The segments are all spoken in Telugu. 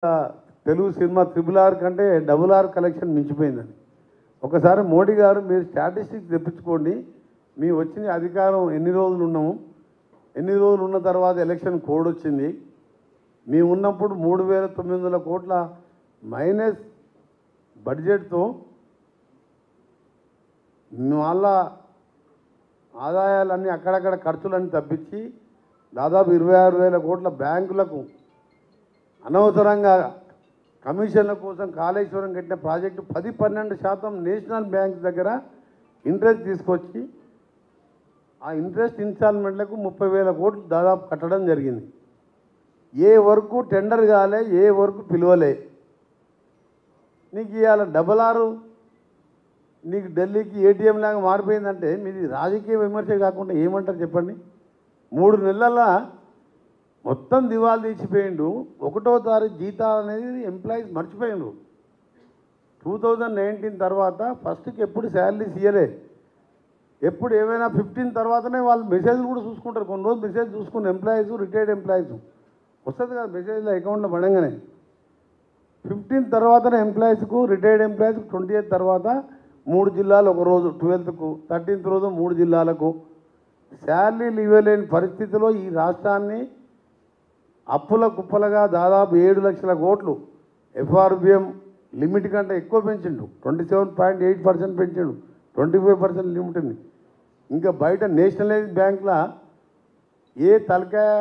తెలుగు సినిమా RRR కంటే RRR కలెక్షన్ మించిపోయిందని. ఒకసారి మోడీ గారు మీరు స్టాటిస్టిక్స్ తెప్పించుకోండి, మీ వచ్చిన అధికారం ఎన్ని రోజులు ఉన్నాము, ఎన్ని రోజులు ఉన్న తర్వాత ఎలక్షన్ కోడ్ వచ్చింది, మేము ఉన్నప్పుడు 3,900 కోట్ల మైనస్ బడ్జెట్తో మళ్ళా ఆదాయాలన్నీ అక్కడక్కడ ఖర్చులన్నీ తప్పించి దాదాపు 26,000 కోట్ల బ్యాంకులకు అనవసరంగా కమిషన్ల కోసం కాళేశ్వరం కట్టిన ప్రాజెక్టు 10-12% నేషనల్ బ్యాంక్ దగ్గర ఇంట్రెస్ట్ తీసుకొచ్చి ఆ ఇంట్రెస్ట్ ఇన్స్టాల్మెంట్లకు 30,000 కోట్లు దాదాపు కట్టడం జరిగింది. ఏ వరకు టెండర్ కాలే, ఏ వరకు పిలువలే. నీకు ఇవాళ RRR నీకు ఢిల్లీకి ఏటీఎం లాగా మారిపోయిందంటే మీది రాజకీయ విమర్శ కాకుండా ఏమంటారు చెప్పండి. 3 నెలల మొత్తం దివాళా తీసిపోయిండు. 1వ తారీఖు జీతాలు అనేది ఎంప్లాయీస్ మర్చిపోయిండ్రు. 2019 తర్వాత ఫస్ట్కి ఎప్పుడు శాలరీస్ ఇవ్వలే. ఎప్పుడు ఏమైనా 15 తర్వాతనే వాళ్ళు మెసేజ్లు కూడా చూసుకుంటారు. కొన్ని రోజులు మెసేజ్ చూసుకున్న ఎంప్లాయీస్, రిటైర్డ్ ఎంప్లాయీస్ వస్తుంది కదా మెసేజ్లో అకౌంట్లో పడంగానే. 15 తర్వాతనే ఎంప్లాయీస్కు, రిటైర్డ్ ఎంప్లాయీస్కు 28 తర్వాత 3 జిల్లాలు ఒక రోజు, 12కు 13th రోజు 3 జిల్లాలకు శాలరీలు ఇవ్వలేని పరిస్థితిలో ఈ రాష్ట్రాన్ని అప్పుల కుప్పలుగా దాదాపు 7 లక్షల కోట్లు FRBM లిమిట్ కంటే ఎక్కువ పెంచిండు. 27.8% పెంచిండు, 25% లిమిట్ని. ఇంకా బయట నేషనలైజ్ బ్యాంకుల ఏ తలకాయ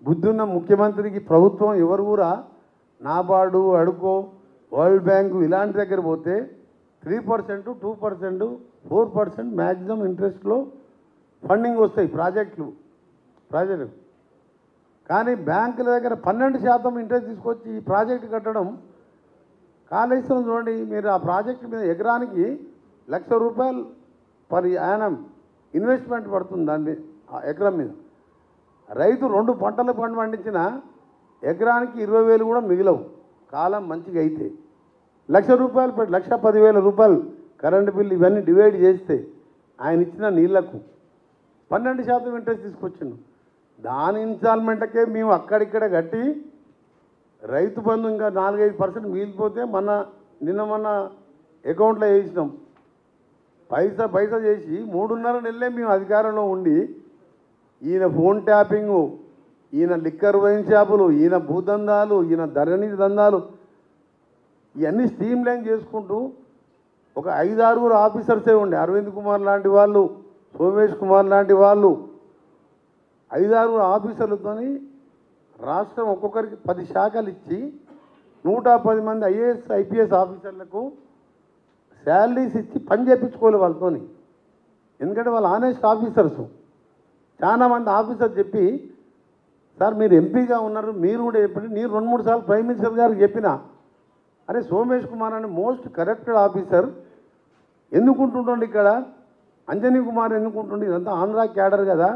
బుద్ధున్న ముఖ్యమంత్రికి ప్రభుత్వం ఎవరు కూడా నాబార్డు, అడుకో, వరల్డ్ బ్యాంకు ఇలాంటి దగ్గర పోతే 3%, 2%, 4% మ్యాక్సిమం ఇంట్రెస్ట్లో ఫండింగ్ వస్తాయి ప్రాజెక్టులు. కానీ బ్యాంకుల దగ్గర 12% ఇంట్రెస్ట్ తీసుకొచ్చి ఈ ప్రాజెక్టు కట్టడం. కాళేశ్వరం చూడండి, మీరు ఆ ప్రాజెక్టు మీద ఎకరానికి ₹1,00,000 పర్ యానం ఇన్వెస్ట్మెంట్ పడుతుంది. దాన్ని ఎకరం మీద రైతు 2 పంటలు పండించిన ఎకరానికి 20,000 కూడా మిగిలవు. కాలం మంచిగా అయితే ₹1,00,000 పెట్టి ₹1,10,000 కరెంటు బిల్లు ఇవన్నీ డివైడ్ చేస్తే ఆయన ఇచ్చిన నీళ్లకు 12% ఇంట్రెస్ట్ తీసుకొచ్చిండు. దాని ఇన్స్టాల్మెంట్కే మేము అక్కడిక్కడ కట్టి రైతు బంధు ఇంకా 4-5% మిగిలిపోతే నిన్న అకౌంట్లో వేసినాం. పైసా చేసి 3.5 నెలలే మేము అధికారంలో ఉండి ఈయన ఫోన్ ట్యాపింగు, ఈయన లిక్కర్ వైన్ షాపులు, ఈయన భూదందాలు, ఈయన ధరణి దందాలు ఇవన్నీ స్ట్రీమ్ లైన్ చేసుకుంటూ ఒక 5-6 ఆఫీసర్సే ఉండే. అరవింద్ కుమార్ లాంటి వాళ్ళు, సోమేష్ కుమార్ లాంటి వాళ్ళు 5-6 ఆఫీసర్లతోని రాష్ట్రం ఒక్కొక్కరికి 10 శాఖలు ఇచ్చి 110 మంది IAS IPS ఆఫీసర్లకు శాలరీస్ ఇచ్చి పని చేయించుకోవాలి వాళ్ళతోని. ఎందుకంటే వాళ్ళు ఆనెస్ట్ ఆఫీసర్స్. చాలామంది ఆఫీసర్ చెప్పి, సార్ మీరు ఎంపీగా ఉన్నారు, మీరు కూడా చెప్పండి. నేను 2-3 సార్లు ప్రైమ్ మినిస్టర్ గారికి చెప్పిన, అరే సోమేష్ కుమార్ అని మోస్ట్ కరప్టెడ్ ఆఫీసర్ ఎందుకుంటుండండి ఇక్కడ, అంజనీ కుమార్ ఎందుకుంటుండే, ఇదంతా ఆంధ్ర క్యాడర్ కదా,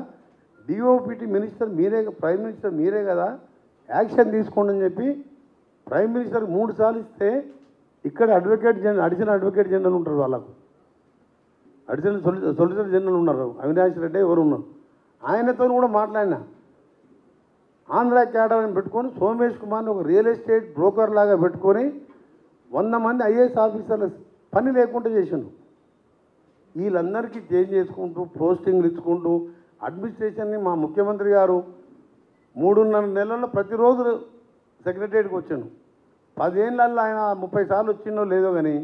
DOPT మినిస్టర్ మీరే, ప్రైమ్ మినిస్టర్ మీరే కదా, యాక్షన్ తీసుకోండి అని చెప్పి ప్రైమ్ మినిస్టర్ 3 సార్లు ఇస్తే ఇక్కడ అడిషనల్ అడ్వకేట్ జనరల్ ఉంటారు, వాళ్ళకు అడిషనల్ సొలిసిటర్ జనరల్ ఉన్నారు, అవినాష్ రెడ్డి ఎవరు ఉన్నారు, ఆయనతో కూడా మాట్లాడినా. ఆంధ్ర క్యాడర్ అని పెట్టుకొని సోమేష్ కుమార్ని ఒక రియల్ ఎస్టేట్ బ్రోకర్ లాగా పెట్టుకొని 100 మంది IAS ఆఫీసర్ల పని లేకుండా చేసిండు. వీళ్ళందరికీ చేంజ్ చేసుకుంటూ పోస్టింగ్లు ఇచ్చుకుంటూ అడ్మినిస్ట్రేషన్ని మా ముఖ్యమంత్రి గారు 3.5 నెలల్లో ప్రతిరోజు సెక్రటరియట్కి వచ్చాను. 10 ఏళ్ళల్లో ఆయన 30 సార్లు వచ్చిందో లేదో కానీ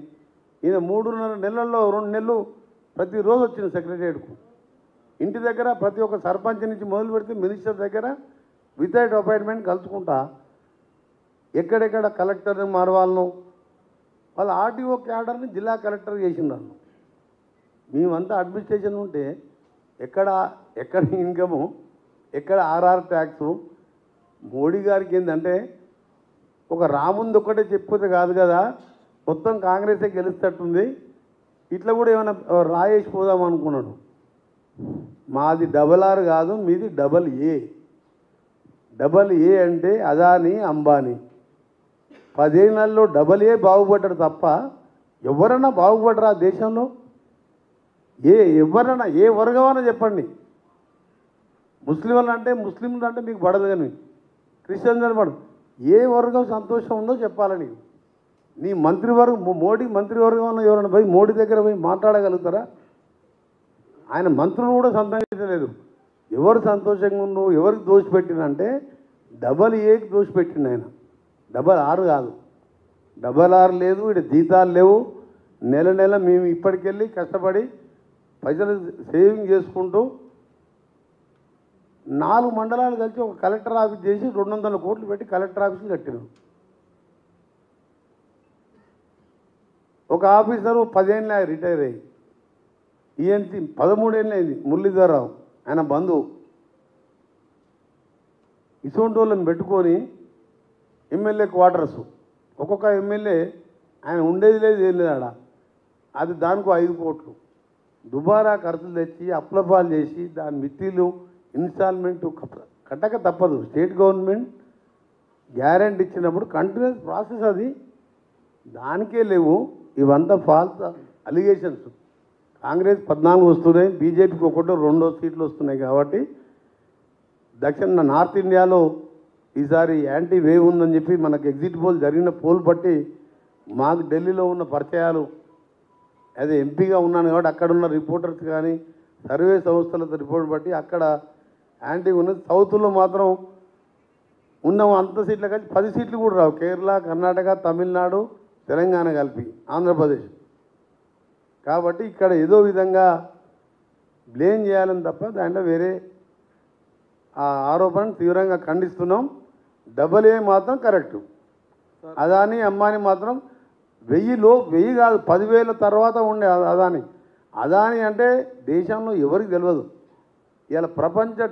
ఈయన 3.5 నెలల్లో 2 నెలలు ప్రతిరోజు వచ్చిన సెక్రటరియట్కు. ఇంటి దగ్గర ప్రతి ఒక్క సర్పంచ్ నుంచి మొదలు పెడితే మినిస్టర్ దగ్గర వితౌట్ అపాయింట్మెంట్ కలుసుకుంటా ఎక్కడెక్కడ కలెక్టర్ని మారవాళ్ళను వాళ్ళ RTO క్యాడర్ని జిల్లా కలెక్టర్ చేసిండాను. మేమంతా అడ్మినిస్ట్రేషన్ ఉంటే ఎక్కడ ఇన్కము, ఎక్కడ RR ట్యాక్సు. మోడీ గారికి ఏంటంటే ఒక రాముంది ఒక్కటే చెప్పితే కాదు కదా, మొత్తం కాంగ్రెసే గెలుస్తట్టుంది, ఇట్లా కూడా ఏమైనా రాయేసి పోదాం అనుకున్నాడు. మాది RRR కాదు, మీది AA. AA అంటే అదానీ, అంబానీ. 10 ఏళ్ళల్లో AA బాగుపడ్డాడు తప్ప ఎవరన్నా బాగుపడరా దేశంలో? ఎవరన్నా ఏ వర్గమన్నా చెప్పండి. ముస్లింలు అంటే మీకు పడదు, కానీ క్రిస్టియన్స్ అని పడదు. ఏ వర్గం సంతోషం ఉందో చెప్పాలని నీ మంత్రివర్గం మోడీ మంత్రివర్గంలో ఎవరైనా పోయి మోడీ దగ్గర పోయి మాట్లాడగలుగుతారా? ఆయన మంత్రులు కూడా సంతోషించలేదు. ఎవరు సంతోషంగా ఉన్నావు, ఎవరికి దోషపెట్టినంటే డబల్ ఏకి దోషపెట్టిండు ఆయన. డబల్ ఆరు కాదు, డబల్ ఆరు లేదు, ఇక్కడ జీతాలు లేవు. నెల నెల మేము ఇప్పటికెళ్ళి కష్టపడి ప్రజలు సేవింగ్ చేసుకుంటూ 4 మండలాలు కలిసి ఒక కలెక్టర్ ఆఫీస్ చేసి 200 కోట్లు పెట్టి కలెక్టర్ ఆఫీస్ కట్టినాం. ఒక ఆఫీసరు 10 ఏళ్ళ రిటైర్ అయ్యి ఈఎన్సీ 13 ఏళ్ళు అయింది, మురళీధరరావు ఆయన బంధువు. ఇటువంటి వాళ్ళని పెట్టుకొని ఎమ్మెల్యే క్వార్టర్స్ ఒక్కొక్క ఎమ్మెల్యే ఆయన ఉండేది లేదు, ఏం లేదు ఆడ. అది దానికి 5 కోట్లు దుబారా ఖర్చులు తెచ్చి అప్లపాలు చేసి దాని మిత్తిలు ఇన్స్టాల్మెంట్ కట్టక తప్పదు. స్టేట్ గవర్నమెంట్ గ్యారెంటీ ఇచ్చినప్పుడు కంటిన్యూస్ ప్రాసెస్ అది, దానికే లేవు. ఇవంతా ఫాల్స్ అలిగేషన్స్. కాంగ్రెస్ 14 వస్తున్నాయి, బీజేపీకి 1-2 సీట్లు వస్తున్నాయి. కాబట్టి దక్షిణ నార్త్ ఇండియాలో ఈసారి యాంటీ వేవ్ ఉందని చెప్పి మనకు ఎగ్జిట్ పోల్ జరిగిన పోల్ బట్టి మాకు ఢిల్లీలో ఉన్న పరిచయాలు, అదే ఎంపీగా ఉన్నాను కాబట్టి అక్కడ ఉన్న రిపోర్టర్స్ కానీ సర్వే సంస్థలతో రిపోర్ట్ బట్టి అక్కడ యాంటీ ఉన్నది. సౌత్లో మాత్రం ఉన్న అంత సీట్లు కలిసి 10 సీట్లు కూడా రావు. కేరళ, కర్ణాటక, తమిళనాడు, తెలంగాణ కలిపి, ఆంధ్రప్రదేశ్. కాబట్టి ఇక్కడ ఏదో విధంగా బ్లేమ్ చేయాలని తప్ప దాంట్లో వేరే ఆ ఆరోపణను తీవ్రంగా ఖండిస్తున్నాం. డబల్ ఏ మాత్రం కరెక్టు. అదాని అంబానీ మాత్రం 1000 కాదు 10,000 తర్వాత ఉండే అదాని అంటే దేశంలో ఎవరికి తెలియదు. ఇలా ప్రపంచ